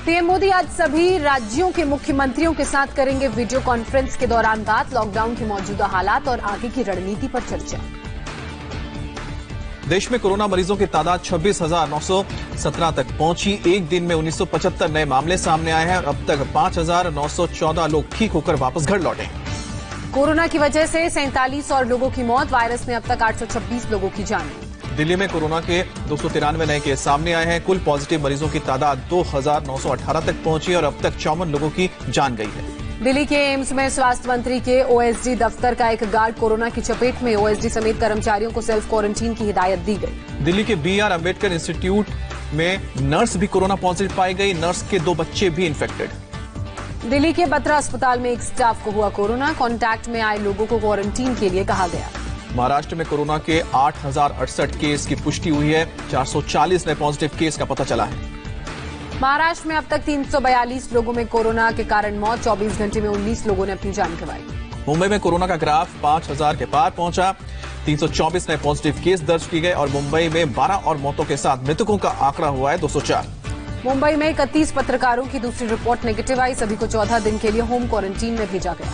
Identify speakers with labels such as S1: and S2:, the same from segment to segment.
S1: PM Modi आज सभी राज्यों के मुख्यमंत्रियों के साथ करेंगे वीडियो कॉन्फ्रेंस के दौरान बात। लॉकडाउन के मौजूदा हालात और आगे की रणनीति पर चर्चा।
S2: देश में कोरोना मरीजों की तादाद 26,917 तक पहुंची। एक दिन में 1975 नए मामले सामने आए हैं और अब तक 5,914 लोग ठीक होकर वापस घर लौटे।
S1: कोरोना की वजह से 47 और लोगों की मौत। वायरस ने अब तक 826 लोगों की जान ली।
S2: दिल्ली में कोरोना के 293 नए केस सामने आए हैं। कुल पॉजिटिव मरीजों की तादाद 2,918 तक पहुंची और अब तक 54 लोगों की जान गई है।
S1: दिल्ली के एम्स में स्वास्थ्य मंत्री के ओएसडी दफ्तर का एक गार्ड कोरोना की चपेट में। ओएसडी समेत कर्मचारियों को सेल्फ क्वारंटीन की हिदायत दी गई।
S2: दिल्ली के BR अम्बेडकर इंस्टीट्यूट में नर्स भी कोरोना पॉजिटिव पाई गई। नर्स के 2 बच्चे भी इन्फेक्टेड।
S1: दिल्ली के बत्रा अस्पताल में एक स्टाफ को हुआ कोरोना। कॉन्टैक्ट में आए लोगों को क्वारंटीन के लिए कहा गया।
S2: महाराष्ट्र में कोरोना के 8,068 केस की पुष्टि हुई है। 440 नए पॉजिटिव केस का पता चला है।
S1: महाराष्ट्र में अब तक 342 लोगों में कोरोना के कारण मौत। 24 घंटे में 19 लोगों ने अपनी जान गंवाई।
S2: मुंबई में कोरोना का ग्राफ 5,000 के पार पहुंचा। 324 नए पॉजिटिव केस दर्ज किए गए और मुंबई में 12 और मौतों के साथ मृतकों का आंकड़ा हुआ है 204।
S1: मुंबई में 31 पत्रकारों की दूसरी रिपोर्ट नेगेटिव आई। सभी को 14 दिन के लिए होम क्वारंटीन में भेजा गया।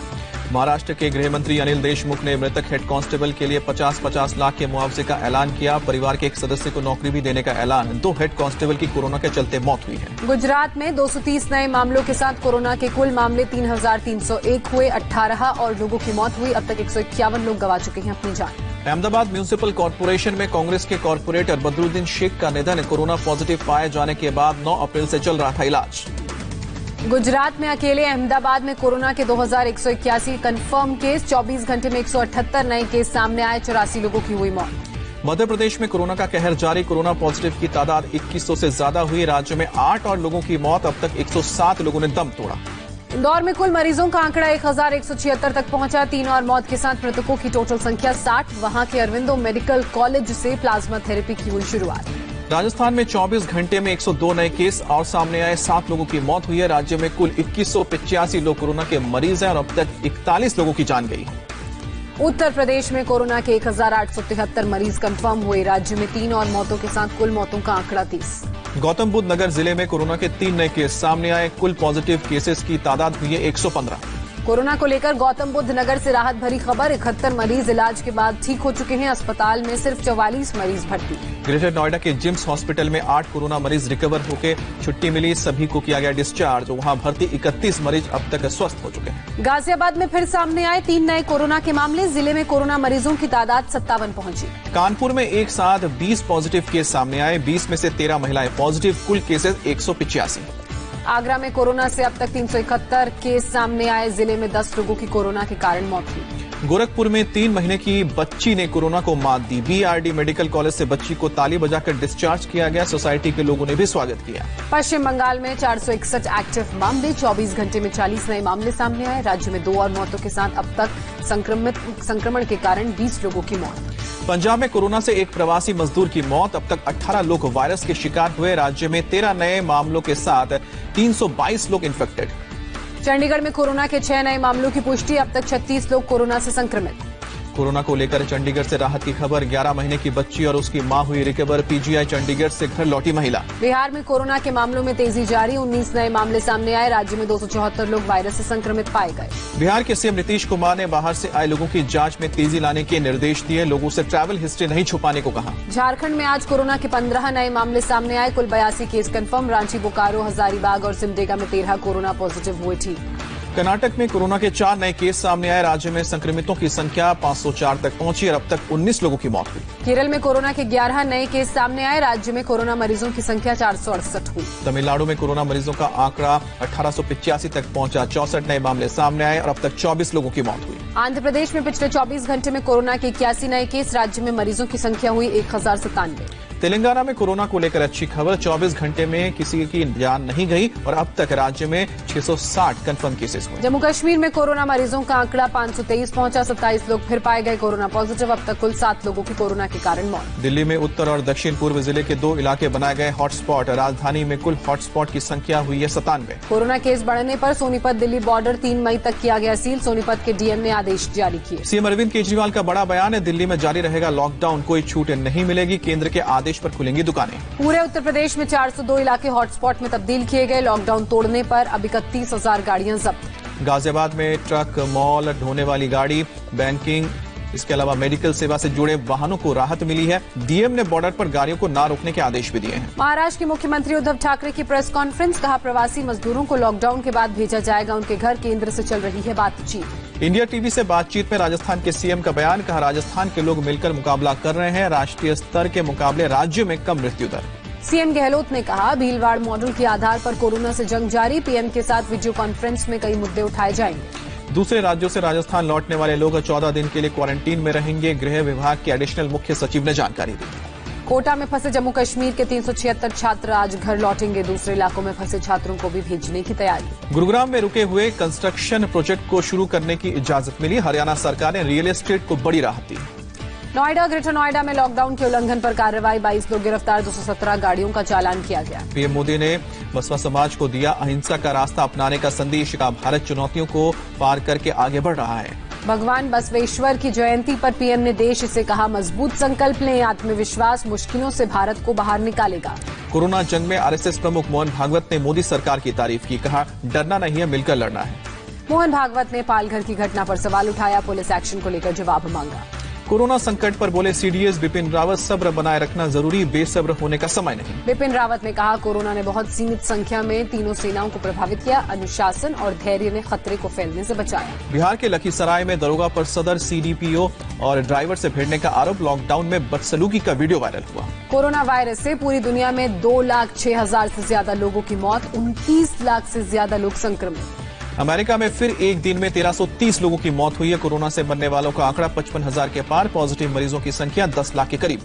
S2: महाराष्ट्र के गृह मंत्री अनिल देशमुख ने मृतक हेड कांस्टेबल के लिए 50-50 लाख के मुआवजे का ऐलान किया। परिवार के एक सदस्य को नौकरी भी देने का ऐलान। 2 हेड कांस्टेबल की कोरोना के चलते मौत हुई है।
S1: गुजरात में 230 नए मामलों के साथ कोरोना के कुल मामले 3,301 हुए। 18 और लोगों की मौत हुई। अब तक 151 लोग गंवा चुके हैं अपनी जान।
S2: अहमदाबाद म्यूनिसिपल कॉर्पोरेशन में कांग्रेस के कॉर्पोरेटर बदरुद्दीन शेख का निधन। कोरोना पॉजिटिव पाए जाने के बाद 9 अप्रैल से चल रहा था इलाज।
S1: गुजरात में अकेले अहमदाबाद में कोरोना के 2,181 कंफर्म केस। 24 घंटे में 178 नए केस सामने आए। 84 लोगों की हुई मौत।
S2: मध्य प्रदेश में कोरोना का कहर जारी। कोरोना पॉजिटिव की तादाद 2100 से ज्यादा हुई। राज्य में 8 और लोगों की मौत। अब तक 107 लोगों ने दम तोड़ा।
S1: इंदौर में कुल मरीजों का आंकड़ा 1,176 तक पहुंचा। 3 और मौत के साथ मृतकों की टोटल संख्या 60। वहां के अरविंदो मेडिकल कॉलेज से प्लाज्मा थेरेपी की हुई शुरुआत।
S2: राजस्थान में 24 घंटे में 102 नए केस और सामने आए। 7 लोगों की मौत हुई है। राज्य में कुल 2185 लोग कोरोना के मरीज हैं और अब तक 41 लोगों की जान गई।
S1: उत्तर प्रदेश में कोरोना के 1,873 मरीज कंफर्म हुए। राज्य में 3 और मौतों के साथ कुल मौतों का आंकड़ा 30।
S2: गौतम बुद्ध नगर जिले में कोरोना के 3 नए केस सामने आए। कुल पॉजिटिव केसेस की तादाद हुई है 115।
S1: कोरोना को लेकर गौतम बुद्ध नगर से राहत भरी खबर। 71 मरीज इलाज के बाद ठीक हो चुके हैं। अस्पताल में सिर्फ 44 मरीज भर्ती।
S2: ग्रेटर नोएडा के जिम्स हॉस्पिटल में 8 कोरोना मरीज रिकवर होकर छुट्टी मिली। सभी को किया गया डिस्चार्ज। वहां भर्ती 31 मरीज अब तक स्वस्थ हो चुके हैं।
S1: गाजियाबाद में फिर सामने आए 3 नए कोरोना के मामले। जिले में कोरोना मरीजों की तादाद 57 पहुंची।
S2: कानपुर में एक साथ 20 पॉजिटिव केस सामने आए। 20 में से 13 महिलाएं पॉजिटिव। कुल केसेस 185।
S1: आगरा में कोरोना से अब तक 371 केस सामने आए। जिले में 10 लोगों की कोरोना के कारण मौत हुई।
S2: गोरखपुर में 3 महीने की बच्ची ने कोरोना को मात दी। BRD मेडिकल कॉलेज से बच्ची को ताली बजाकर डिस्चार्ज किया गया। सोसाइटी के लोगों ने भी स्वागत किया।
S1: पश्चिम बंगाल में 461 एक्टिव मामले। 24 घंटे में 40 नए मामले सामने आए। राज्य में 2 और मौतों के साथ अब तक संक्रमण के कारण 20 लोगों की मौत।
S2: पंजाब में कोरोना से एक प्रवासी मजदूर की मौत। अब तक 18 लोग वायरस के शिकार हुए। राज्य में 13 नए मामलों के साथ 322 लोग इन्फेक्टेड।
S1: चंडीगढ़ में कोरोना के 6 नए मामलों की पुष्टि। अब तक 36 लोग कोरोना से संक्रमित।
S2: कोरोना को लेकर चंडीगढ़ से राहत की खबर। 11 महीने की बच्ची और उसकी मां हुई रिकवर। PGI चंडीगढ़ से घर लौटी महिला।
S1: बिहार में कोरोना के मामलों में तेजी जारी। 19 नए मामले सामने आए। राज्य में 274 लोग वायरस से संक्रमित पाए गए।
S2: बिहार के CM नीतीश कुमार ने बाहर से आए लोगों की जांच में तेजी लाने के निर्देश दिए। लोगों से ट्रैवल हिस्ट्री नहीं छुपाने को कहा।
S1: झारखंड में आज कोरोना के 15 नए मामले सामने आए। कुल 82 केस कंफर्म। रांची, बोकारो, हजारीबाग और सिमडेगा में 13 कोरोना पॉजिटिव हुए ठीक।
S2: कर्नाटक में कोरोना के 4 नए केस सामने आए। राज्य में संक्रमितों की संख्या 504 तक पहुंची और अब तक 19 लोगों की मौत हुई।
S1: केरल में कोरोना के 11 नए केस सामने आए। राज्य में कोरोना मरीजों की संख्या 468 हुई।
S2: तमिलनाडु में कोरोना मरीजों का आंकड़ा 1885 तक पहुंचा। 64 नए मामले सामने आए और अब तक 24 लोगों की मौत हुई।
S1: आंध्र प्रदेश में पिछले 24 घंटे में कोरोना के 81 नए केस। राज्य में मरीजों की संख्या हुई 1097।
S2: तेलंगाना में कोरोना को लेकर अच्छी खबर। 24 घंटे में किसी की जान नहीं गई और अब तक राज्य में 660 कंफर्म केसेस हुए।
S1: जम्मू कश्मीर में कोरोना मरीजों का आंकड़ा 523 पहुंचा। 27 लोग फिर पाए गए कोरोना पॉजिटिव। अब तक कुल 7 लोगों की कोरोना के कारण मौत।
S2: दिल्ली में उत्तर और दक्षिण पूर्व जिले के 2 इलाके बनाए गए हॉटस्पॉट। राजधानी में कुल हॉटस्पॉट की संख्या हुई है 97।
S1: कोरोना केस बढ़ने पर सोनीपत दिल्ली बॉर्डर 3 मई तक किया गया सील। सोनीपत के DM ने आदेश जारी किए।
S2: CM अरविंद केजरीवाल का बड़ा बयान है। दिल्ली में जारी रहेगा लॉकडाउन। कोई छूट नहीं मिलेगी। केंद्र के आदेश आदेश पर खुलेंगी दुकानें।
S1: पूरे उत्तर प्रदेश में 402 इलाके हॉटस्पॉट में तब्दील किए गए। लॉकडाउन तोड़ने पर अब 31,000 गाड़ियां जब्त।
S2: गाजियाबाद में ट्रक, मॉल, ढोने वाली गाड़ी, बैंकिंग, इसके अलावा मेडिकल सेवा से जुड़े वाहनों को राहत मिली है। डीएम ने बॉर्डर पर गाड़ियों को न रोकने के आदेश भी दिए हैं।
S1: महाराष्ट्र के मुख्यमंत्री उद्धव ठाकरे की प्रेस कॉन्फ्रेंस, कहा प्रवासी मजदूरों को लॉकडाउन के बाद भेजा जाएगा उनके घर। केंद्र से चल रही है बातचीत।
S2: इंडिया टीवी से बातचीत में राजस्थान के सीएम का बयान, कहा राजस्थान के लोग मिलकर मुकाबला कर रहे हैं। राष्ट्रीय स्तर के मुकाबले राज्य में कम मृत्यु दर।
S1: सीएम गहलोत ने कहा भीलवाड़ मॉडल के आधार पर कोरोना से जंग जारी। पीएम के साथ वीडियो कॉन्फ्रेंस में कई मुद्दे उठाए जाएंगे।
S2: दूसरे राज्यों से राजस्थान लौटने वाले लोग 14 दिन के लिए क्वारंटीन में रहेंगे। गृह विभाग के एडिशनल मुख्य सचिव ने जानकारी दी।
S1: कोटा में फंसे जम्मू कश्मीर के 376 छात्र आज घर लौटेंगे। दूसरे इलाकों में फंसे छात्रों को भी भेजने की तैयारी।
S2: गुरुग्राम में रुके हुए कंस्ट्रक्शन प्रोजेक्ट को शुरू करने की इजाजत मिली। हरियाणा सरकार ने रियल एस्टेट को बड़ी राहत दी।
S1: नोएडा, ग्रेटर नोएडा में लॉकडाउन के उल्लंघन पर कार्रवाई। 22 लोग गिरफ्तार, 217 गाड़ियों का चालान किया गया।
S2: पीएम मोदी ने बसपा समाज को दिया अहिंसा का रास्ता अपनाने का संदेश। का भारत चुनौतियों को पार करके आगे बढ़ रहा है।
S1: भगवान बसवेश्वर की जयंती पर पीएम ने देश से कहा मजबूत संकल्प लें। आत्मविश्वास मुश्किलों से भारत को बाहर निकालेगा।
S2: कोरोना जंग में आरएसएस प्रमुख मोहन भागवत ने मोदी सरकार की तारीफ की। कहा डरना नहीं है, मिलकर लड़ना है।
S1: मोहन भागवत ने पालघर की घटना पर सवाल उठाया। पुलिस एक्शन को लेकर जवाब मांगा।
S2: कोरोना संकट पर बोले सीडीएस बिपिन रावत, सब्र बनाए रखना जरूरी, बेसब्र होने का समय नहीं।
S1: बिपिन रावत ने कहा कोरोना ने बहुत सीमित संख्या में तीनों सेनाओं को प्रभावित किया। अनुशासन और धैर्य ने खतरे को फैलने से बचाया।
S2: बिहार के लखीसराय में दरोगा पर सदर, सीडीपीओ और ड्राइवर से भिड़ने का आरोप। लॉकडाउन में बदसलूकी का वीडियो वायरल हुआ।
S1: कोरोना वायरस से पूरी दुनिया में 2,06,000 से ज्यादा लोगों की मौत, 29 लाख से ज्यादा लोग संक्रमित।
S2: अमेरिका में फिर एक दिन में 1330 लोगों की मौत हुई है। कोरोना से मरने वालों का आंकड़ा 55,000 के पार। पॉजिटिव मरीजों की संख्या 10 लाख के करीब।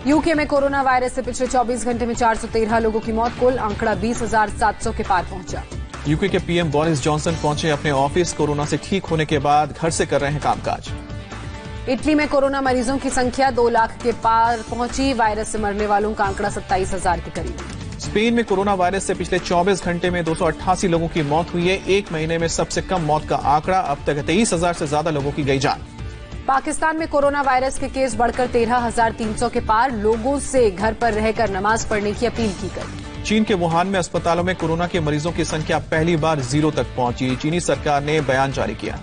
S1: यूके में कोरोना वायरस से पिछले 24 घंटे में 413 लोगों की मौत। कुल आंकड़ा 20,700 के पार पहुंचा।
S2: यूके के पीएम बोरिस जॉनसन पहुंचे अपने ऑफिस। कोरोना से ठीक होने के बाद घर से कर रहे हैं कामकाज।
S1: इटली में कोरोना मरीजों की संख्या 2 लाख के पार पहुंची। वायरस से मरने वालों का आंकड़ा 27,000 के करीब।
S2: स्पेन में कोरोना वायरस से पिछले 24 घंटे में 288 लोगों की मौत हुई है। एक महीने में सबसे कम मौत का आंकड़ा। अब तक 23,000 से ज्यादा लोगों की गई जान।
S1: पाकिस्तान में कोरोना वायरस के केस बढ़कर 13,300 के पार। लोगों से घर पर रहकर नमाज पढ़ने की अपील की गई।
S2: चीन के वुहान में अस्पतालों में कोरोना के मरीजों की संख्या पहली बार 0 तक पहुंची। चीनी सरकार ने बयान जारी किया।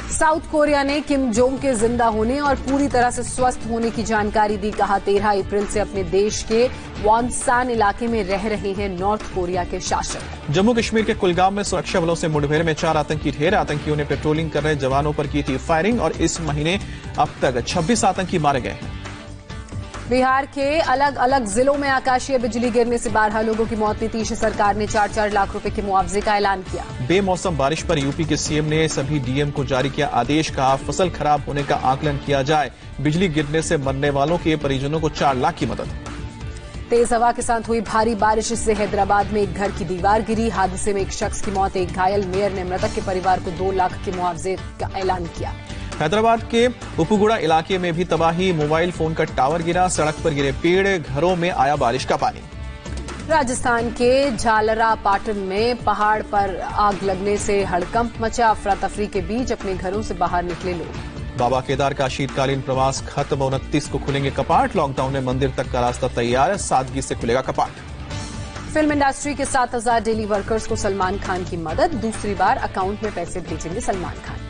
S1: साउथ कोरिया ने किम जोंग के जिंदा होने और पूरी तरह से स्वस्थ होने की जानकारी दी। कहा 13 अप्रैल से अपने देश के वॉनसान इलाके में रह रहे हैं नॉर्थ कोरिया के शासक।
S2: जम्मू कश्मीर के कुलगाम में सुरक्षा बलों से मुठभेड़ में 4 आतंकी ढेर। आतंकियों ने पेट्रोलिंग कर रहे जवानों पर की थी फायरिंग और इस महीने अब तक 26 आतंकी मारे गए हैं।
S1: बिहार के अलग अलग जिलों में आकाशीय बिजली गिरने से 12 लोगों की मौत। नीतीश सरकार ने 4-4 लाख रुपए के मुआवजे का ऐलान किया।
S2: बेमौसम बारिश पर यूपी के सीएम ने सभी डीएम को जारी किया आदेश। कहा फसल खराब होने का आकलन किया जाए। बिजली गिरने से मरने वालों के परिजनों को 4 लाख की मदद।
S1: तेज हवा के साथ हुई भारी बारिश से हैदराबाद में एक घर की दीवार गिरी। हादसे में एक शख्स की मौत, एक घायल। मेयर ने मृतक के परिवार को 2 लाख के मुआवजे का ऐलान किया।
S2: हैदराबाद के उपुगुड़ा इलाके में भी तबाही। मोबाइल फोन का टावर गिरा, सड़क पर गिरे पेड़, घरों में आया बारिश का पानी।
S1: राजस्थान के झालरा पाटन में पहाड़ पर आग लगने से हड़कंप मचा। अफरा तफरी के बीच अपने घरों से बाहर निकले लोग।
S2: बाबा केदार का शीतकालीन प्रवास खत्म। 29 को खुलेंगे कपाट। लॉकडाउन में मंदिर तक का रास्ता तैयार है। सादगी से खुलेगा कपाट।
S1: फिल्म इंडस्ट्री के 7,000 डेली वर्कर्स को सलमान खान की मदद। दूसरी बार अकाउंट में पैसे भेजेंगे सलमान खान।